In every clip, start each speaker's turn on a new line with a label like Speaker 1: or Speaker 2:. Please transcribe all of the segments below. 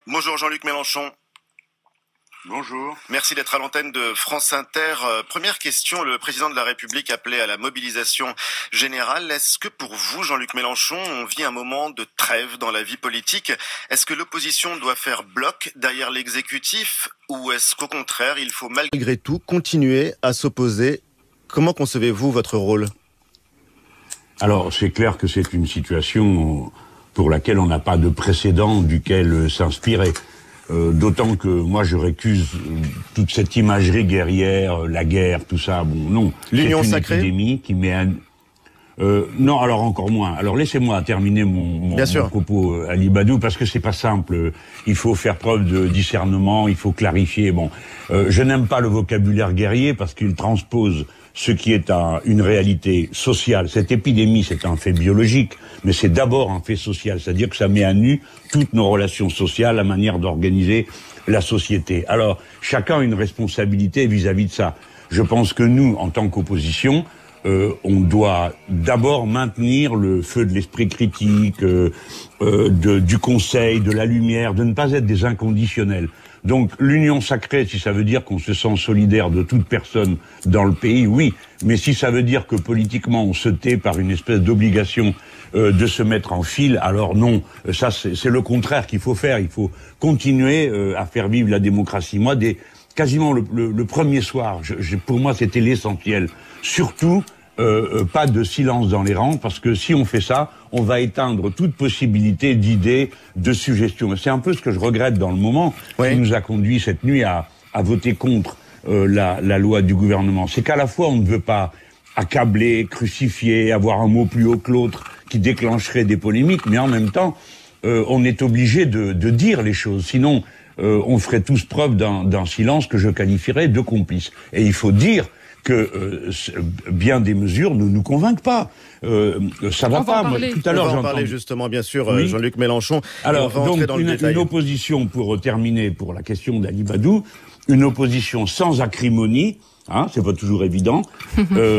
Speaker 1: Bonjour Jean-Luc Mélenchon.
Speaker 2: Bonjour.
Speaker 1: Merci d'être à l'antenne de France Inter. Première question, le président de la République appelait à la mobilisation générale. Est-ce que pour vous, Jean-Luc Mélenchon, on vit un moment de trêve dans la vie politique? Est-ce que l'opposition doit faire bloc derrière l'exécutif ou est-ce qu'au contraire, il faut malgré tout continuer à s'opposer? Comment concevez-vous votre rôle?
Speaker 2: Alors, c'est clair que c'est une situation pour laquelle on n'a pas de précédent duquel s'inspirer. D'autant que moi je récuse toute cette imagerie guerrière, la guerre, tout ça. Bon, non.
Speaker 1: L'union
Speaker 2: sacrée.
Speaker 1: C'est une
Speaker 2: épidémie qui met non, alors encore moins. Alors laissez-moi terminer mon propos, Ali Badou, parce que c'est pas simple. Il faut faire preuve de discernement, il faut clarifier. Bon, je n'aime pas le vocabulaire guerrier parce qu'il transpose ce qui est une réalité sociale. Cette épidémie, c'est un fait biologique, mais c'est d'abord un fait social. C'est-à-dire que ça met à nu toutes nos relations sociales, la manière d'organiser la société. Alors, chacun a une responsabilité vis-à-vis de ça. Je pense que nous, en tant qu'opposition, on doit d'abord maintenir le feu de l'esprit critique, du conseil, de la lumière, de ne pas être des inconditionnels. Donc l'union sacrée, si ça veut dire qu'on se sent solidaire de toute personne dans le pays, oui. Mais si ça veut dire que politiquement on se tait par une espèce d'obligation de se mettre en file, alors non. Ça c'est le contraire qu'il faut faire. Il faut continuer à faire vivre la démocratie. Moi, quasiment le premier soir, pour moi c'était l'essentiel. Surtout, pas de silence dans les rangs, parce que si on fait ça, on va éteindre toute possibilité d'idées, de suggestions. C'est un peu ce que je regrette dans le moment, qui nous a conduit cette nuit à voter contre la loi du gouvernement. C'est qu'à la fois, on ne veut pas accabler, crucifier, avoir un mot plus haut que l'autre qui déclencherait des polémiques, mais en même temps, on est obligé de dire les choses. Sinon, on ferait tous preuve d'un silence que je qualifierais de complice. Et il faut dire que bien des mesures ne nous convainquent pas. Ça va pas. Moi, tout à l'heure,
Speaker 1: j'en parlais justement, bien sûr,
Speaker 2: oui.
Speaker 1: Jean-Luc Mélenchon.
Speaker 2: Alors, donc, une opposition, pour terminer, pour la question d'Ali Badou, une opposition sans acrimonie, hein, c'est pas toujours évident,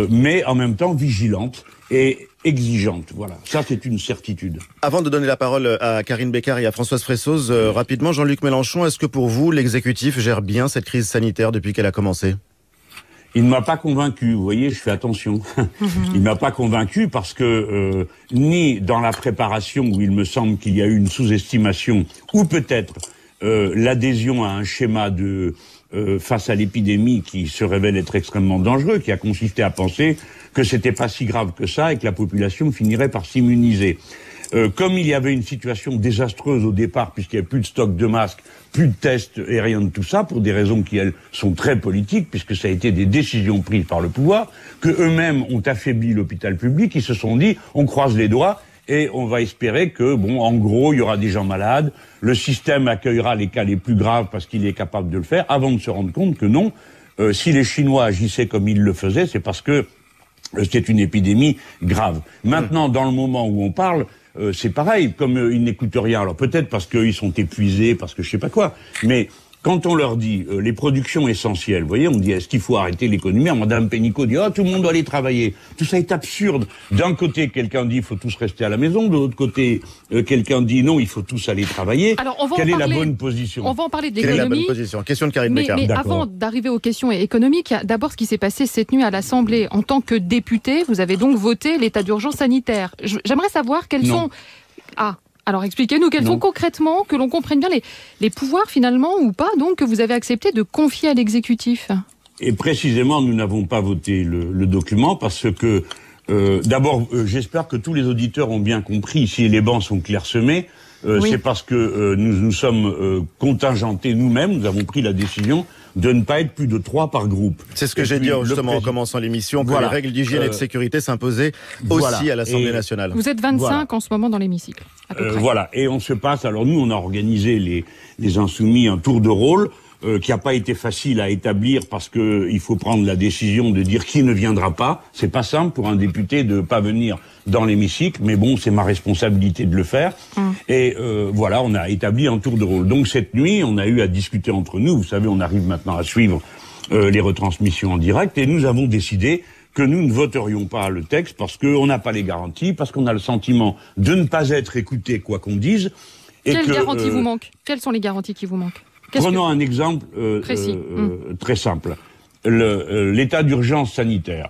Speaker 2: mais en même temps vigilante et exigeante. Voilà, ça c'est une certitude.
Speaker 1: Avant de donner la parole à Karine Bécard et à Françoise Fressoz, rapidement, Jean-Luc Mélenchon, est-ce que pour vous, l'exécutif gère bien cette crise sanitaire depuis qu'elle a commencé ?
Speaker 2: Il ne m'a pas convaincu, vous voyez, je fais attention. Il ne m'a pas convaincu parce que ni dans la préparation où il me semble qu'il y a eu une sous-estimation, ou peut-être l'adhésion à un schéma face à l'épidémie qui se révèle être extrêmement dangereux, qui a consisté à penser que c'était pas si grave que ça et que la population finirait par s'immuniser. Comme il y avait une situation désastreuse au départ, puisqu'il n'y avait plus de stock de masques, plus de tests et rien de tout ça, pour des raisons qui, elles, sont très politiques, puisque ça a été des décisions prises par le pouvoir, que eux-mêmes ont affaibli l'hôpital public, ils se sont dit, on croise les doigts, et on va espérer que, bon, en gros, il y aura des gens malades, le système accueillera les cas les plus graves parce qu'il est capable de le faire, avant de se rendre compte que non, si les Chinois agissaient comme ils le faisaient, c'est parce que c'est une épidémie grave. Maintenant, dans le moment où on parle, c'est pareil, comme ils n'écoutent rien. Alors peut-être parce qu'ils sont épuisés, parce que je sais pas quoi. Mais quand on leur dit les productions essentielles, vous voyez, on dit est-ce qu'il faut arrêter l'économie? Madame Pénicaud dit tout le monde doit aller travailler. Tout ça est absurde. D'un côté, quelqu'un dit il faut tous rester à la maison. De l'autre côté, quelqu'un dit non, il faut tous aller travailler.
Speaker 3: Alors,
Speaker 2: quelle est la bonne position?
Speaker 3: On va en parler de
Speaker 1: l'économie. Quelle est la
Speaker 3: l'économie.
Speaker 1: bonne position? Question de Karine Bécard.
Speaker 3: Mais avant d'arriver aux questions économiques, d'abord ce qui s'est passé cette nuit à l'Assemblée. En tant que député, vous avez donc voté l'état d'urgence sanitaire. J'aimerais savoir quels sont... Alors expliquez-nous quels sont concrètement, que l'on comprenne bien les pouvoirs finalement ou pas, donc que vous avez accepté de confier à l'exécutif.
Speaker 2: Et précisément, nous n'avons pas voté le document parce que, d'abord, j'espère que tous les auditeurs ont bien compris, si les bancs sont clairsemés, c'est parce que nous sommes contingentés nous-mêmes, nous avons pris la décision de ne pas être plus de 3 par groupe.
Speaker 1: C'est ce que j'ai dit justement en commençant l'émission, que les règles d'hygiène et de sécurité s'imposaient aussi à l'Assemblée nationale.
Speaker 3: Vous êtes 25 en ce moment dans l'hémicycle, à peu près.
Speaker 2: Voilà, et on se passe, alors nous on a organisé les Insoumis un tour de rôle qui n'a pas été facile à établir parce que il faut prendre la décision de dire qui ne viendra pas. C'est pas simple pour un député de pas venir dans l'hémicycle, mais bon, c'est ma responsabilité de le faire. Et voilà, on a établi un tour de rôle. Donc cette nuit, on a eu à discuter entre nous. Vous savez, on arrive maintenant à suivre les retransmissions en direct, et nous avons décidé que nous ne voterions pas le texte parce qu'on n'a pas les garanties, parce qu'on a le sentiment de ne pas être écouté quoi qu'on dise,
Speaker 3: Quelles garanties vous manquent? Quelles sont les garanties qui vous manquent?
Speaker 2: Prenons un exemple très simple. L'état d'urgence sanitaire.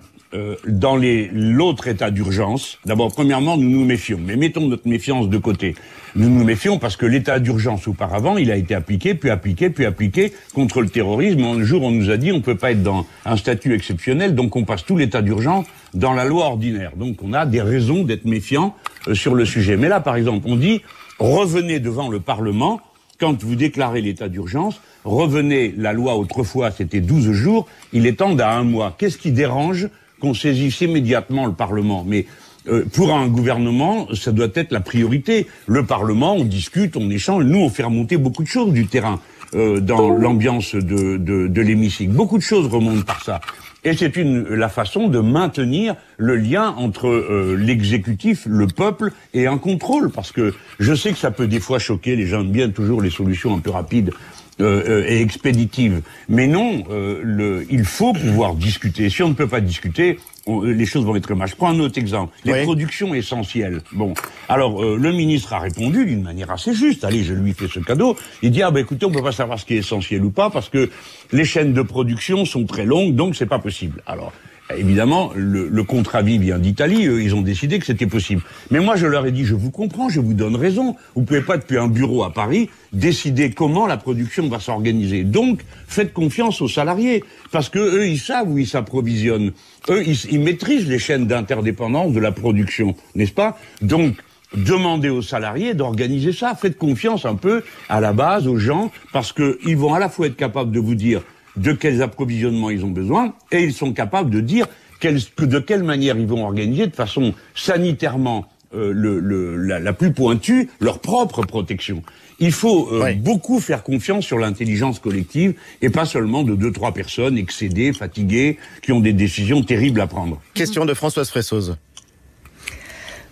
Speaker 2: Dans l'autre état d'urgence, d'abord, premièrement, nous nous méfions. Mais mettons notre méfiance de côté. Nous nous méfions parce que l'état d'urgence auparavant, il a été appliqué, puis appliqué contre le terrorisme. Un jour, on nous a dit on ne peut pas être dans un statut exceptionnel, donc on passe tout l'état d'urgence dans la loi ordinaire. Donc on a des raisons d'être méfiants sur le sujet. Mais là, par exemple, on dit revenez devant le Parlement. Quand vous déclarez l'état d'urgence, revenez, la loi autrefois c'était 12 jours, il étend à 1 mois. Qu'est-ce qui dérange qu'on saisisse immédiatement le Parlement? Mais pour un gouvernement, ça doit être la priorité. Le Parlement, on discute, on échange, nous on fait remonter beaucoup de choses du terrain dans l'ambiance de l'hémicycle. Beaucoup de choses remontent par ça. Et c'est la façon de maintenir le lien entre l'exécutif, le peuple et un contrôle. Parce que je sais que ça peut des fois choquer, les gens aiment bien toujours les solutions un peu rapides et expéditives. Mais non, il faut pouvoir discuter. Si on ne peut pas discuter, les choses vont être mal. Je prends un autre exemple. Les productions essentielles. Bon, alors le ministre a répondu d'une manière assez juste. Allez, je lui fais ce cadeau. Il dit écoutez, on peut pas savoir ce qui est essentiel ou pas parce que les chaînes de production sont très longues, donc c'est pas possible. Alors évidemment, le contre-avis vient d'Italie, ils ont décidé que c'était possible. Mais moi, je leur ai dit, je vous comprends, je vous donne raison. Vous pouvez pas, depuis un bureau à Paris, décider comment la production va s'organiser. Donc, faites confiance aux salariés. Parce que eux, ils savent où ils s'approvisionnent. Eux, ils maîtrisent les chaînes d'interdépendance de la production, n'est-ce pas? Donc, demandez aux salariés d'organiser ça. Faites confiance un peu à la base, aux gens, parce que ils vont à la fois être capables de vous dire de quels approvisionnements ils ont besoin, et ils sont capables de dire de quelle manière ils vont organiser de façon sanitairement la plus pointue leur propre protection. Il faut beaucoup faire confiance sur l'intelligence collective et pas seulement de 2-3 personnes excédées, fatiguées, qui ont des décisions terribles à prendre.
Speaker 1: Question de Françoise Fressoz.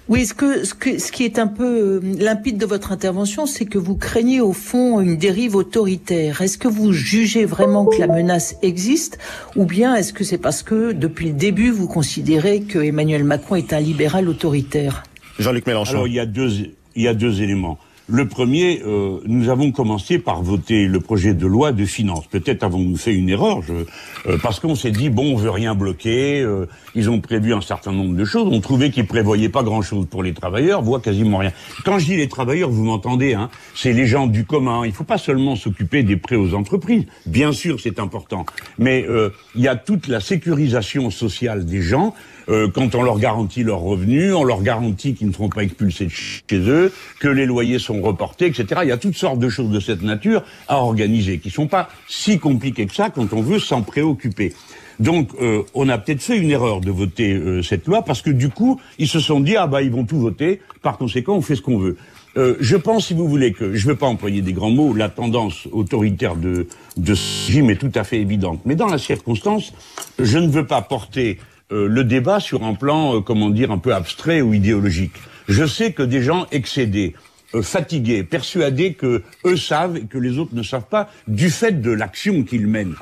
Speaker 4: Oui, ce qui est un peu limpide de votre intervention, c'est que vous craignez au fond une dérive autoritaire. Est-ce que vous jugez vraiment que la menace existe, ou bien est-ce que c'est parce que depuis le début vous considérez que Emmanuel Macron est un libéral autoritaire?
Speaker 1: Jean-Luc Mélenchon.
Speaker 2: Alors il y a deux éléments. Le premier, nous avons commencé par voter le projet de loi de finances. Peut-être avons-nous fait une erreur, parce qu'on s'est dit, bon, on veut rien bloquer, ils ont prévu un certain nombre de choses, on trouvait qu'ils prévoyaient pas grand-chose pour les travailleurs, voire quasiment rien. Quand je dis les travailleurs, vous m'entendez, hein, c'est les gens du commun. Il faut pas seulement s'occuper des prêts aux entreprises, bien sûr c'est important, mais il y a toute la sécurisation sociale des gens, quand on leur garantit leurs revenus, on leur garantit qu'ils ne seront pas expulsés de chez eux, que les loyers sont reportés, etc. Il y a toutes sortes de choses de cette nature à organiser, qui sont pas si compliquées que ça quand on veut s'en préoccuper. Donc, on a peut-être fait une erreur de voter cette loi, parce que du coup, ils se sont dit, ils vont tout voter, par conséquent, on fait ce qu'on veut. Je pense, si vous voulez, que, je ne veux pas employer des grands mots, la tendance autoritaire de ce régime est tout à fait évidente. Mais dans la circonstance, je ne veux pas porter le débat sur un plan, un peu abstrait ou idéologique. Je sais que des gens excédés, fatigués, persuadés que eux savent et que les autres ne savent pas, du fait de l'action qu'ils mènent,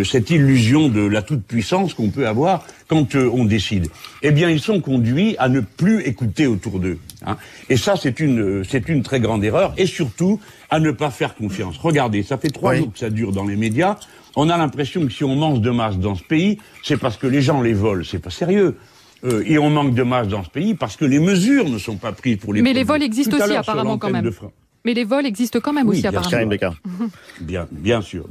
Speaker 2: cette illusion de la toute-puissance qu'on peut avoir quand on décide. Eh bien, ils sont conduits à ne plus écouter autour d'eux. Et ça, c'est une très grande erreur, et surtout à ne pas faire confiance. Regardez, ça fait 3 jours que ça dure dans les médias. On a l'impression que si on mange de masse dans ce pays, c'est parce que les gens les volent. C'est pas sérieux. Et on manque de masse dans ce pays parce que les mesures ne sont pas prises pour les produits.
Speaker 3: Mais les vols existent aussi apparemment quand même. Mais les vols existent quand même aussi apparemment.
Speaker 2: Bien sûr.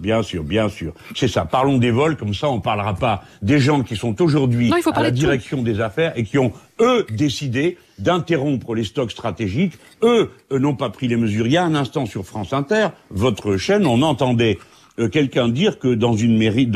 Speaker 2: C'est ça. Parlons des vols, comme ça on parlera pas des gens qui sont aujourd'hui à la direction des affaires et qui ont, eux, décidé d'interrompre les stocks stratégiques. Eux n'ont pas pris les mesures. Il y a un instant sur France Inter, votre chaîne, on entendait quelqu'un dire que dans une mairie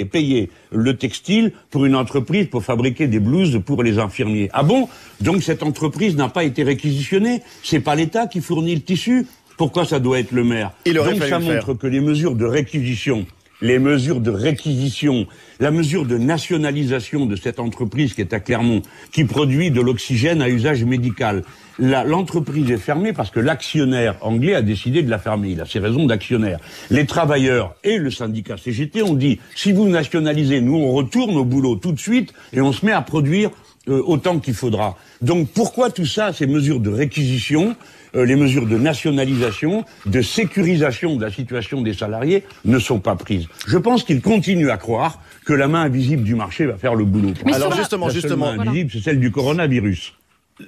Speaker 2: payait le textile pour une entreprise pour fabriquer des blouses pour les infirmiers. Ah bon? Donc cette entreprise n'a pas été réquisitionnée? C'est pas l'État qui fournit le tissu? Pourquoi ça doit être le maire? Donc ça montre que les mesures de réquisition, la mesure de nationalisation de cette entreprise qui est à Clermont, qui produit de l'oxygène à usage médical, l'entreprise est fermée parce que l'actionnaire anglais a décidé de la fermer. Il a ses raisons d'actionnaire. Les travailleurs et le syndicat CGT ont dit, si vous nationalisez, nous on retourne au boulot tout de suite et on se met à produire autant qu'il faudra. Donc pourquoi tout ça, ces mesures de réquisition, les mesures de nationalisation, de sécurisation de la situation des salariés ne sont pas prises? Je pense qu'ils continuent à croire que la main invisible du marché va faire le boulot.
Speaker 1: Alors justement,
Speaker 2: la main invisible, c'est celle du coronavirus.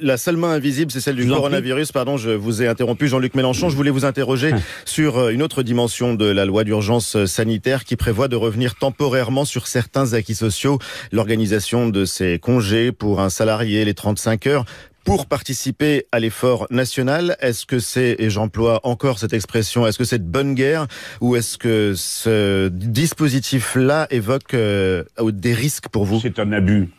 Speaker 1: La seule main invisible, c'est celle du coronavirus. Pardon, je vous ai interrompu, Jean-Luc Mélenchon. Je voulais vous interroger sur une autre dimension de la loi d'urgence sanitaire qui prévoit de revenir temporairement sur certains acquis sociaux. L'organisation de ces congés pour un salarié, les 35 heures, pour participer à l'effort national. Est-ce que c'est, et j'emploie encore cette expression, est-ce que c'est de bonne guerre ou est-ce que ce dispositif-là évoque des risques pour vous?
Speaker 2: C'est un abus.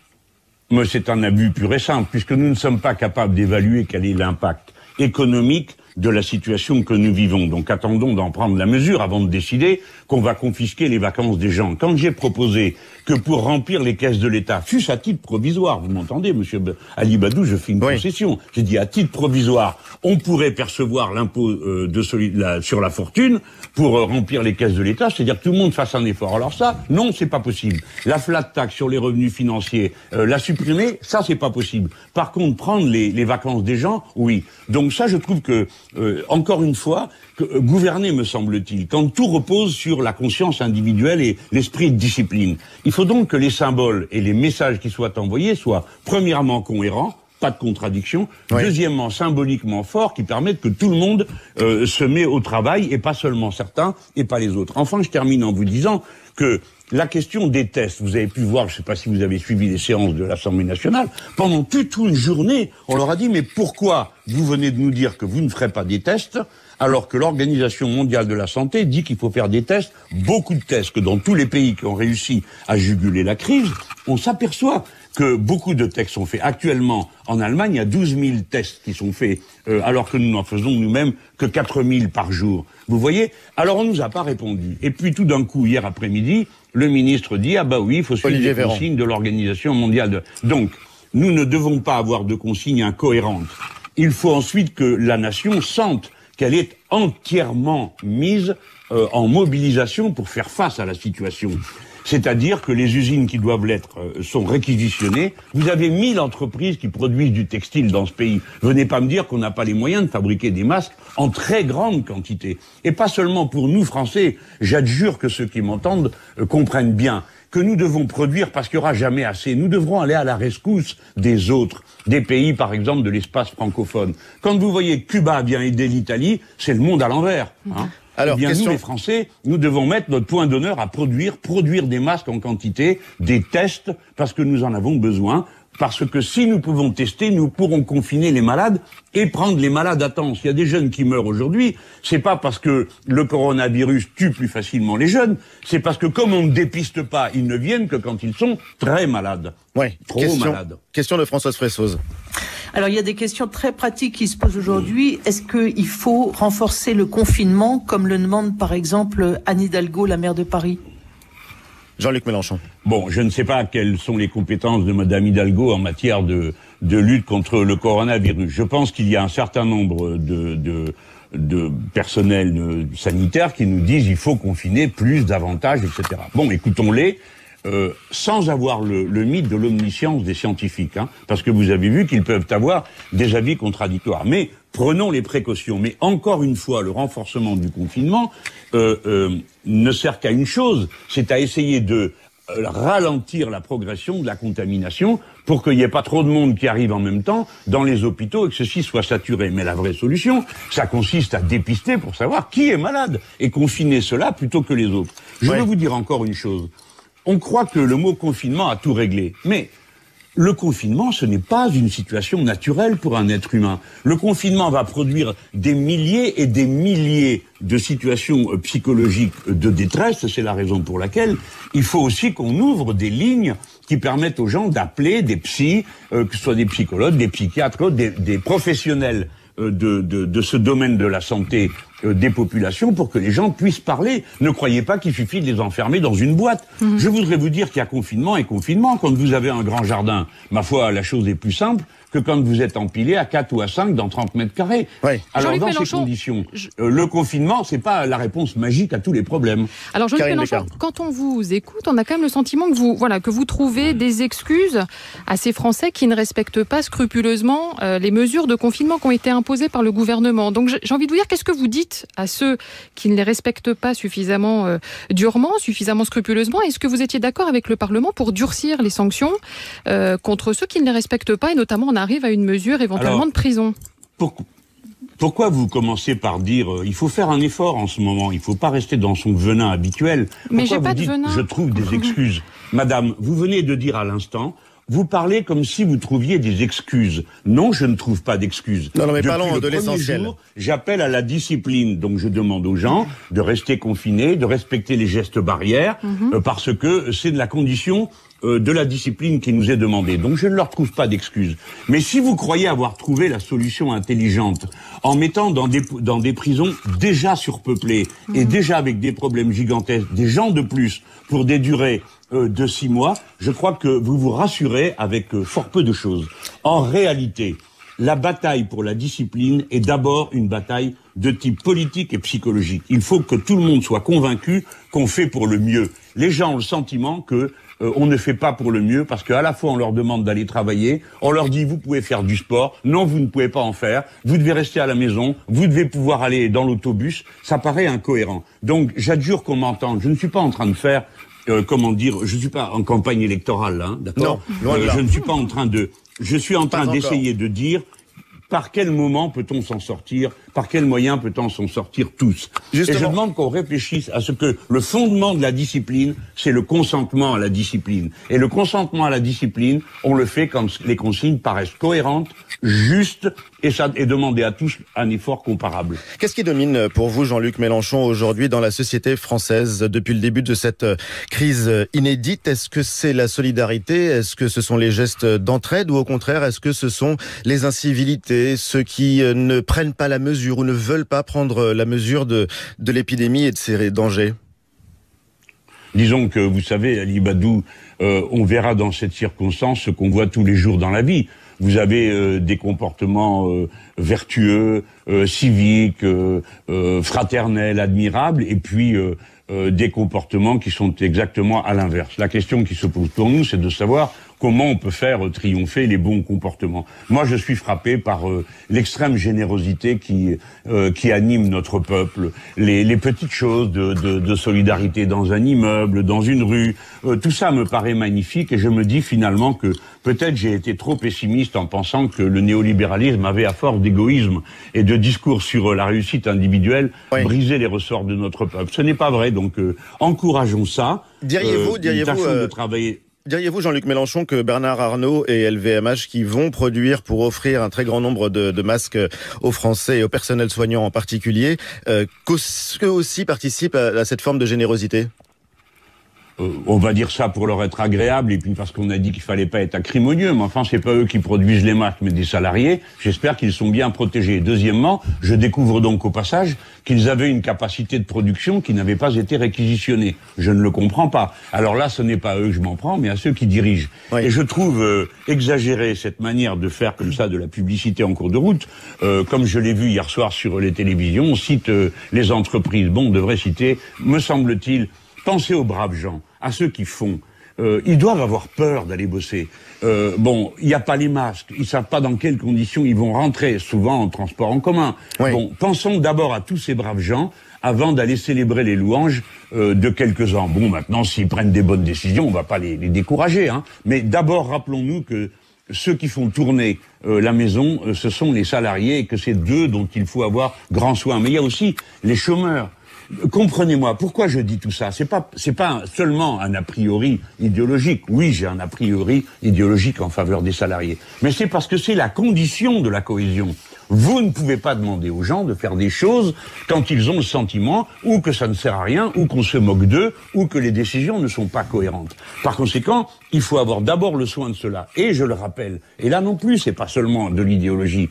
Speaker 2: Mais c'est un abus pur et simple, puisque nous ne sommes pas capables d'évaluer quel est l'impact économique de la situation que nous vivons. Donc attendons d'en prendre la mesure avant de décider qu'on va confisquer les vacances des gens. Quand j'ai proposé que pour remplir les caisses de l'État, fût-ce à titre provisoire, vous m'entendez, monsieur Ali Badou, je fais une concession. J'ai dit à titre provisoire, on pourrait percevoir l'impôt sur la fortune pour remplir les caisses de l'État, c'est-à-dire que tout le monde fasse un effort. Alors ça, non, c'est pas possible. La flat tax sur les revenus financiers, la supprimer, ça c'est pas possible. Par contre, prendre les vacances des gens, oui. Donc ça, je trouve que encore une fois, gouverner, me semble-t-il, quand tout repose sur la conscience individuelle et l'esprit de discipline. Il faut donc que les symboles et les messages qui soient envoyés soient premièrement cohérents, pas de contradiction, deuxièmement symboliquement forts, qui permettent que tout le monde se met au travail, et pas seulement certains, et pas les autres. Enfin, je termine en vous disant que la question des tests, vous avez pu voir, je ne sais pas si vous avez suivi les séances de l'Assemblée nationale, pendant toute une journée, on leur a dit, mais pourquoi vous venez de nous dire que vous ne ferez pas des tests, alors que l'Organisation mondiale de la santé dit qu'il faut faire des tests, beaucoup de tests, que dans tous les pays qui ont réussi à juguler la crise, on s'aperçoit que beaucoup de tests sont faits. Actuellement, en Allemagne, il y a 12 000 tests qui sont faits, alors que nous n'en faisons nous-mêmes que 4 000 par jour. Vous voyez? Alors on nous a pas répondu. Et puis tout d'un coup, hier après-midi, le ministre dit, ah bah oui, il faut suivre les consignes de l'Organisation mondiale de... Donc, nous ne devons pas avoir de consignes incohérentes. Il faut ensuite que la nation sente qu'elle est entièrement mise en mobilisation pour faire face à la situation. C'est-à-dire que les usines qui doivent l'être sont réquisitionnées. Vous avez 1000 entreprises qui produisent du textile dans ce pays. Venez pas me dire qu'on n'a pas les moyens de fabriquer des masques en très grande quantité. Et pas seulement pour nous, Français. J'adjure que ceux qui m'entendent comprennent bien que nous devons produire parce qu'il n'y aura jamais assez. Nous devrons aller à la rescousse des autres, des pays, par exemple, de l'espace francophone. Quand vous voyez que Cuba vient aider l'Italie, c'est le monde à l'envers. Hein. Alors, eh bien, nous, les Français, nous devons mettre notre point d'honneur à produire des masques en quantité, des tests, parce que nous en avons besoin. Parce que si nous pouvons tester, nous pourrons confiner les malades et prendre les malades à temps. S'il y a des jeunes qui meurent aujourd'hui, c'est pas parce que le coronavirus tue plus facilement les jeunes, c'est parce que comme on ne dépiste pas, ils ne viennent que quand ils sont très malades.
Speaker 1: Ouais. Trop malades. Question de Françoise Fressoz.
Speaker 4: Alors, il y a des questions très pratiques qui se posent aujourd'hui. Est-ce qu'il faut renforcer le confinement, comme le demande par exemple Anne Hidalgo, la maire de Paris ?
Speaker 1: Jean-Luc Mélenchon.
Speaker 2: Bon, je ne sais pas quelles sont les compétences de Madame Hidalgo en matière de lutte contre le coronavirus. Je pense qu'il y a un certain nombre de personnels sanitaires qui nous disent il faut confiner plus, davantage, etc. Bon, écoutons-les. Sans avoir le mythe de l'omniscience des scientifiques, hein, parce que vous avez vu qu'ils peuvent avoir des avis contradictoires. Mais prenons les précautions. Mais encore une fois, le renforcement du confinement ne sert qu'à une chose, c'est à essayer de ralentir la progression de la contamination pour qu'il n'y ait pas trop de monde qui arrive en même temps dans les hôpitaux et que ceux-ci soient saturés. Mais la vraie solution, ça consiste à dépister pour savoir qui est malade et confiner cela plutôt que les autres. Je veux vous dire encore une chose. On croit que le mot confinement a tout réglé. Mais le confinement, ce n'est pas une situation naturelle pour un être humain. Le confinement va produire des milliers et des milliers de situations psychologiques de détresse. C'est la raison pour laquelle il faut aussi qu'on ouvre des lignes qui permettent aux gens d'appeler des psys, que ce soit des psychologues, des psychiatres, des professionnels de ce domaine de la santé des populations pour que les gens puissent parler. Ne croyez pas qu'il suffit de les enfermer dans une boîte. Je voudrais vous dire qu'il y a confinement et confinement. Quand vous avez un grand jardin, ma foi, la chose est plus simple que quand vous êtes empilé à 4 ou à 5 dans 30 mètres carrés.
Speaker 3: Oui.
Speaker 2: Alors, dans ces conditions, le confinement, c'est pas la réponse magique à tous les problèmes.
Speaker 3: Alors, Jean-Luc Mélenchon, quand on vous écoute, on a quand même le sentiment que vous trouvez des excuses à ces Français qui ne respectent pas scrupuleusement les mesures de confinement qui ont été imposées par le gouvernement. Donc, j'ai envie de vous dire, qu'est-ce que vous dites à ceux qui ne les respectent pas suffisamment durement, suffisamment scrupuleusement? Est-ce que vous étiez d'accord avec le Parlement pour durcir les sanctions contre ceux qui ne les respectent pas, et notamment on arrive à une mesure éventuellement de prison?
Speaker 2: Pourquoi vous commencez par dire il faut faire un effort en ce moment, il ne faut pas rester dans son venin habituel?
Speaker 3: Mais j'ai pas
Speaker 2: de venin. Je trouve des excuses. Madame, vous venez de dire à l'instant, vous parlez comme si vous trouviez des excuses. Non, je ne trouve pas d'excuses.
Speaker 5: Non, mais parlons de l'essentiel.
Speaker 2: J'appelle à la discipline. Donc je demande aux gens de rester confinés, de respecter les gestes barrières, parce que c'est de la condition de la discipline qui nous est demandée. Donc je ne leur trouve pas d'excuses. Mais si vous croyez avoir trouvé la solution intelligente en mettant dans des prisons déjà surpeuplées et déjà avec des problèmes gigantesques, des gens de plus pour des durées de 6 mois, je crois que vous vous rassurez avec fort peu de choses. En réalité, la bataille pour la discipline est d'abord une bataille de type politique et psychologique. Il faut que tout le monde soit convaincu qu'on fait pour le mieux. Les gens ont le sentiment que on ne fait pas pour le mieux parce qu'à la fois on leur demande d'aller travailler, on leur dit vous pouvez faire du sport, non vous ne pouvez pas en faire, vous devez rester à la maison, vous devez pouvoir aller dans l'autobus, ça paraît incohérent. Donc j'adjure qu'on m'entende, je ne suis pas en train de faire je suis pas en campagne électorale, hein, d'accord?
Speaker 5: Non, loin de là.
Speaker 2: Je suis en train d'essayer de dire par quel moment peut-on s'en sortir, par quels moyens peut-on s'en sortir tous. Justement. Et je demande qu'on réfléchisse à ce que le fondement de la discipline, c'est le consentement à la discipline. Et le consentement à la discipline, on le fait quand les consignes paraissent cohérentes, justes, et demander à tous un effort comparable.
Speaker 5: Qu'est-ce qui domine pour vous, Jean-Luc Mélenchon, aujourd'hui dans la société française depuis le début de cette crise inédite? Est-ce que c'est la solidarité? Est-ce que ce sont les gestes d'entraide? Ou au contraire, est-ce que ce sont les incivilités, ceux qui ne prennent pas la mesure ou ne veulent pas prendre la mesure de l'épidémie et de ses dangers?
Speaker 2: Disons que, vous savez, Ali Badou, on verra dans cette circonstance ce qu'on voit tous les jours dans la vie. Vous avez des comportements vertueux, civiques, fraternels, admirables, et puis des comportements qui sont exactement à l'inverse. La question qui se pose pour nous, c'est de savoir comment on peut faire triompher les bons comportements. Moi, je suis frappé par l'extrême générosité qui anime notre peuple, les petites choses de solidarité dans un immeuble, dans une rue. Tout ça me paraît magnifique et je me dis finalement que peut-être j'ai été trop pessimiste en pensant que le néolibéralisme avait, à force d'égoïsme et de discours sur la réussite individuelle, brisé les ressorts de notre peuple. Ce n'est pas vrai, donc encourageons ça.
Speaker 5: Diriez-vous
Speaker 2: de travailler.
Speaker 5: Diriez-vous, Jean-Luc Mélenchon, que Bernard Arnault et LVMH, qui vont produire pour offrir un très grand nombre de masques aux Français et au personnel soignant en particulier, qu'eux aussi participent à cette forme de générosité?
Speaker 2: On va dire ça pour leur être agréable et puis parce qu'on a dit qu'il fallait pas être acrimonieux, mais enfin c'est pas eux qui produisent les masques mais des salariés. J'espère qu'ils sont bien protégés. Deuxièmement, je découvre donc au passage qu'ils avaient une capacité de production qui n'avait pas été réquisitionnée. Je ne le comprends pas. Alors là, ce n'est pas à eux que je m'en prends, mais à ceux qui dirigent. Oui. Et je trouve exagéré cette manière de faire comme ça de la publicité en cours de route. Comme je l'ai vu hier soir sur les télévisions, on cite les entreprises. Bon, on devrait citer, me semble-t-il, pensez aux braves gens, à ceux qui font. Ils doivent avoir peur d'aller bosser. Bon, il n'y a pas les masques, ils savent pas dans quelles conditions ils vont rentrer, souvent en transport en commun. Oui. Bon, pensons d'abord à tous ces braves gens avant d'aller célébrer les louanges de quelques-uns. Bon, maintenant, s'ils prennent des bonnes décisions, on va pas les décourager, hein. Mais d'abord, rappelons-nous que ceux qui font tourner la maison, ce sont les salariés et que c'est d'eux dont il faut avoir grand soin. Mais il y a aussi les chômeurs. Comprenez-moi, pourquoi je dis tout ça? C'est pas seulement un a priori idéologique. Oui, j'ai un a priori idéologique en faveur des salariés. Mais c'est parce que c'est la condition de la cohésion. Vous ne pouvez pas demander aux gens de faire des choses quand ils ont le sentiment ou que ça ne sert à rien, ou qu'on se moque d'eux, ou que les décisions ne sont pas cohérentes. Par conséquent, il faut avoir d'abord le soin de cela. Et je le rappelle, et là non plus, c'est pas seulement de l'idéologie.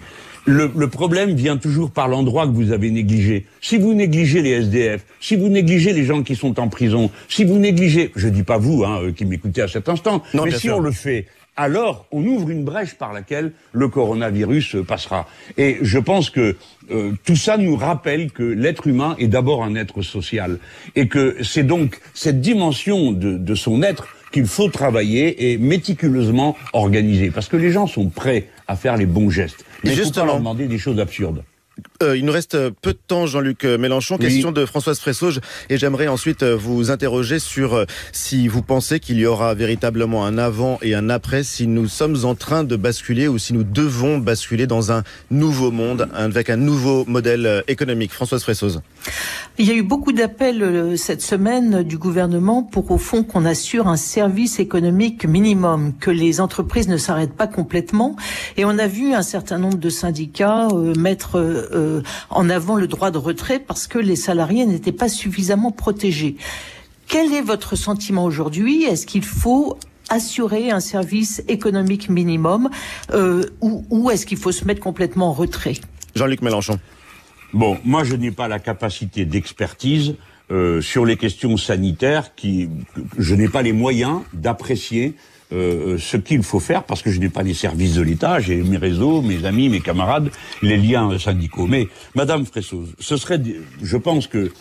Speaker 2: Le problème vient toujours par l'endroit que vous avez négligé. Si vous négligez les SDF, si vous négligez les gens qui sont en prison, si vous négligez, je dis pas vous, qui m'écoutez à cet instant, non, mais si on le fait, alors on ouvre une brèche par laquelle le coronavirus passera. Et je pense que tout ça nous rappelle que l'être humain est d'abord un être social. Et que c'est donc cette dimension de son être qu'il faut travailler et méticuleusement organiser. Parce que les gens sont prêts à faire les bons gestes. Mais il ne faut pas leur demander des choses absurdes.
Speaker 5: Il nous reste peu de temps, Jean-Luc Mélenchon. Oui. Question de Françoise Fresso. Et j'aimerais ensuite vous interroger sur si vous pensez qu'il y aura véritablement un avant et un après, si nous sommes en train de basculer ou si nous devons basculer dans un nouveau monde avec un nouveau modèle économique. Françoise Fresso.
Speaker 4: Il y a eu beaucoup d'appels cette semaine du gouvernement pour, au fond, qu'on assure un service économique minimum, que les entreprises ne s'arrêtent pas complètement. Et on a vu un certain nombre de syndicats mettre en avant le droit de retrait parce que les salariés n'étaient pas suffisamment protégés. Quel est votre sentiment aujourd'hui? Est-ce qu'il faut assurer un service économique minimum ou est-ce qu'il faut se mettre complètement en retrait?
Speaker 5: Jean-Luc Mélenchon.
Speaker 2: Bon, moi je n'ai pas la capacité d'expertise sur les questions sanitaires, je n'ai pas les moyens d'apprécier ce qu'il faut faire, parce que je n'ai pas les services de l'État, j'ai mes réseaux, mes amis, mes camarades, les liens syndicaux. Mais, Madame Fresso, je pense que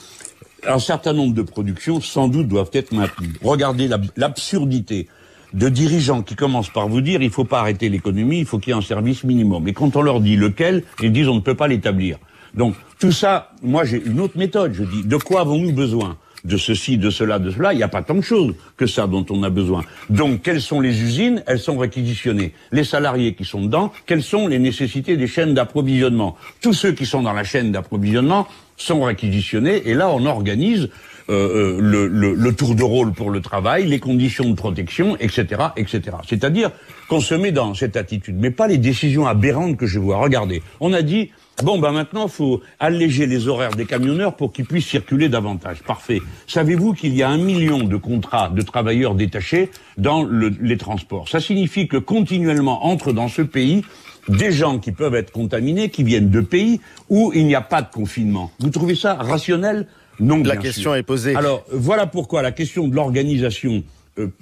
Speaker 2: un certain nombre de productions, sans doute, doivent être maintenues. Regardez l'absurdité de dirigeants qui commencent par vous dire il ne faut pas arrêter l'économie, il faut qu'il y ait un service minimum. Et quand on leur dit lequel, ils disent on ne peut pas l'établir. Donc, tout ça, moi j'ai une autre méthode, je dis, de quoi avons-nous besoin ? De ceci, de cela, il n'y a pas tant de choses que ça dont on a besoin. Donc, quelles sont les usines? Elles sont réquisitionnées. Les salariés qui sont dedans, quelles sont les nécessités des chaînes d'approvisionnement? Tous ceux qui sont dans la chaîne d'approvisionnement sont réquisitionnés, et là, on organise le tour de rôle pour le travail, les conditions de protection, etc., etc. C'est-à-dire qu'on se met dans cette attitude, mais pas les décisions aberrantes que je vois. Regardez, on a dit... Bon, maintenant, faut alléger les horaires des camionneurs pour qu'ils puissent circuler davantage. Parfait. Savez-vous qu'il y a 1 million de contrats de travailleurs détachés dans les transports? Ça signifie que continuellement entrent dans ce pays des gens qui peuvent être contaminés, qui viennent de pays où il n'y a pas de confinement. Vous trouvez ça rationnel? Non, bien sûr.
Speaker 5: La question est posée.
Speaker 2: Alors, voilà pourquoi la question de l'organisation,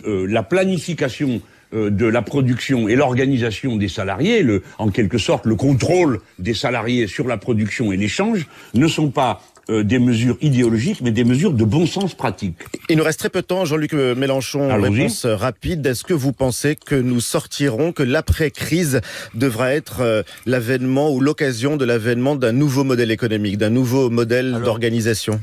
Speaker 2: la planification de la production et l'organisation des salariés, en quelque sorte le contrôle des salariés sur la production et l'échange, ne sont pas des mesures idéologiques, mais des mesures de bon sens pratique.
Speaker 5: Il nous reste très peu de temps, Jean-Luc Mélenchon. Réponse rapide. Est-ce que vous pensez que nous sortirons, que l'après-crise devra être l'avènement ou l'occasion de l'avènement d'un nouveau modèle économique, d'un nouveau modèle d'organisation?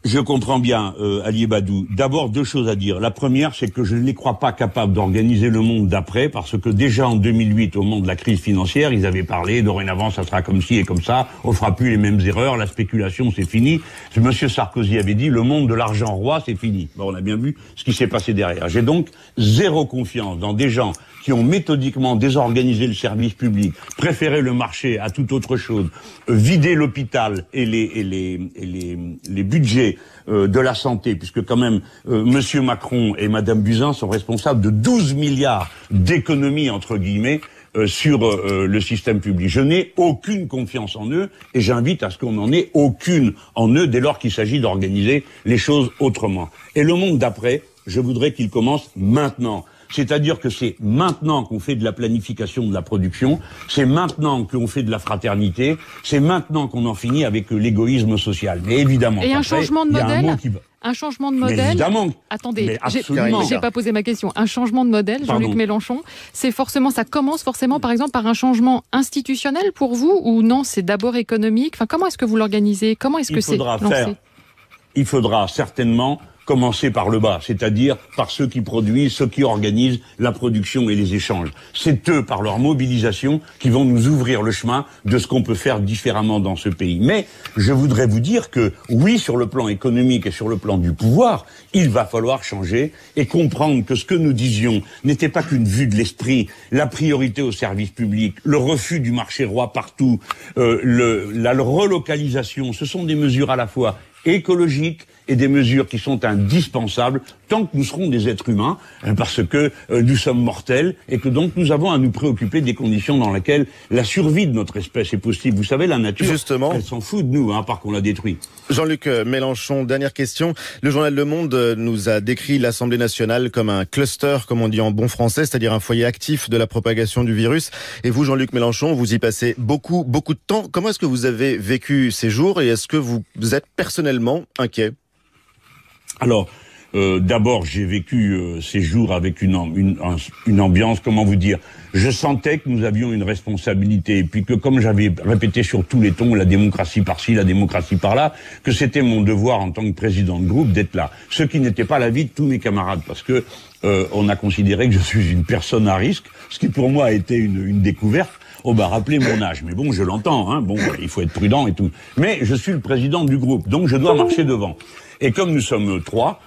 Speaker 2: Je comprends bien, Ali Badou. D'abord, 2 choses à dire. La première, c'est que je ne les crois pas capables d'organiser le monde d'après, parce que déjà en 2008, au moment de la crise financière, ils avaient parlé, dorénavant, ça sera comme ci et comme ça, on fera plus les mêmes erreurs, la spéculation, c'est fini. Monsieur Sarkozy avait dit, le monde de l'argent roi, c'est fini. Bon, on a bien vu ce qui s'est passé derrière. J'ai donc 0 confiance dans des gens qui ont méthodiquement désorganisé le service public, préféré le marché à toute autre chose, vidé l'hôpital et les budgets de la santé, puisque quand même Monsieur Macron et Madame Buzyn sont responsables de 12 milliards d'économies entre guillemets sur le système public. Je n'ai aucune confiance en eux et j'invite à ce qu'on n'en ait aucune en eux dès lors qu'il s'agit d'organiser les choses autrement. Et le monde d'après, je voudrais qu'il commence maintenant. C'est-à-dire que c'est maintenant qu'on fait de la planification de la production, c'est maintenant qu'on fait de la fraternité, c'est maintenant qu'on en finit avec l'égoïsme social. Mais évidemment,
Speaker 3: et un changement de modèle, un changement de modèle.
Speaker 2: Évidemment.
Speaker 3: Attendez, j'ai pas posé ma question. Un changement de modèle, Jean-Luc Mélenchon, ça commence forcément, par exemple, par un changement institutionnel pour vous, ou non, c'est d'abord économique. Enfin, comment est-ce que vous l'organisez? Comment est-ce que c'est lancé?
Speaker 2: Il faudra certainement commencer par le bas, c'est-à-dire par ceux qui produisent, ceux qui organisent la production et les échanges. C'est eux, par leur mobilisation, qui vont nous ouvrir le chemin de ce qu'on peut faire différemment dans ce pays. Mais je voudrais vous dire que, oui, sur le plan économique et sur le plan du pouvoir, il va falloir changer et comprendre que ce que nous disions n'était pas qu'une vue de l'esprit, la priorité au service public, le refus du marché roi partout, la relocalisation, ce sont des mesures à la fois écologiques et des mesures qui sont indispensables tant que nous serons des êtres humains, parce que nous sommes mortels et que donc nous avons à nous préoccuper des conditions dans lesquelles la survie de notre espèce est possible. Vous savez, la nature, justement, elle s'en fout de nous, à part qu'on la détruit.
Speaker 5: Jean-Luc Mélenchon, dernière question. Le journal Le Monde nous a décrit l'Assemblée nationale comme un cluster, comme on dit en bon français, c'est-à-dire un foyer actif de la propagation du virus. Et vous, Jean-Luc Mélenchon, vous y passez beaucoup de temps. Comment est-ce que vous avez vécu ces jours et est-ce que vous êtes personnellement inquiet ?
Speaker 2: Alors, d'abord, j'ai vécu ces jours avec une ambiance, comment vous dire, je sentais que nous avions une responsabilité, et puis que, comme j'avais répété sur tous les tons, la démocratie par-ci, la démocratie par-là, que c'était mon devoir en tant que président de groupe d'être là. Ce qui n'était pas l'avis de tous mes camarades, parce que on a considéré que je suis une personne à risque, ce qui pour moi a été une découverte. Oh bah rappelez mon âge, mais bon, je l'entends, hein, bon, il faut être prudent et tout. Mais je suis le président du groupe, donc je dois marcher devant. Et comme nous sommes trois,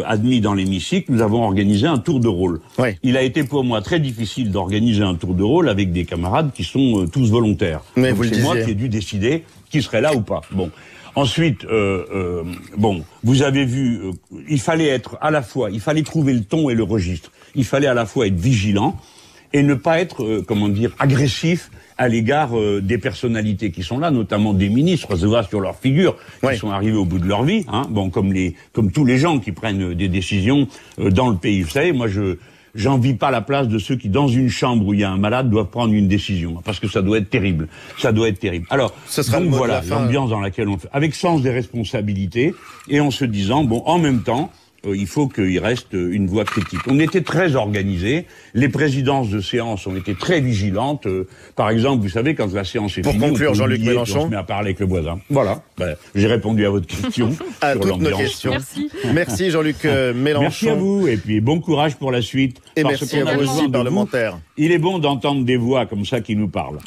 Speaker 2: admis dans l'hémicycle, nous avons organisé un tour de rôle. Oui. Il a été pour moi très difficile d'organiser un tour de rôle avec des camarades qui sont tous volontaires. Mais donc c'est moi qui ai dû décider qui serait là ou pas. Bon. Ensuite, bon, vous avez vu, il fallait être à la fois, il fallait trouver le ton et le registre. Il fallait à la fois être vigilant et ne pas être, comment dire, agressif à l'égard des personnalités qui sont là, notamment des ministres, ça se voit sur leur figure, qui sont arrivés au bout de leur vie, hein, bon, comme tous les gens qui prennent des décisions dans le pays. Vous savez, moi, j'envie pas la place de ceux qui, dans une chambre où il y a un malade, doivent prendre une décision, parce que ça doit être terrible. Ça doit être terrible. Alors, donc voilà, l'ambiance dans laquelle on fait, avec sens des responsabilités, et en se disant, bon, en même temps, il faut qu'il reste une voix critique. On était très organisés. Les présidences de séance ont été très vigilantes. Par exemple, vous savez, quand la séance est finie,
Speaker 5: pour conclure, Jean-Luc Mélenchon,
Speaker 2: on se met à parler avec le voisin. Voilà. Ben, j'ai répondu à votre question.
Speaker 5: À
Speaker 2: sur
Speaker 5: toutes nos questions.
Speaker 3: Merci.
Speaker 5: Merci Jean-Luc Mélenchon.
Speaker 2: Merci à vous et puis bon courage pour la suite.
Speaker 5: Et merci à vous aussi, parlementaire.
Speaker 2: Il est bon d'entendre des voix comme ça qui nous parlent.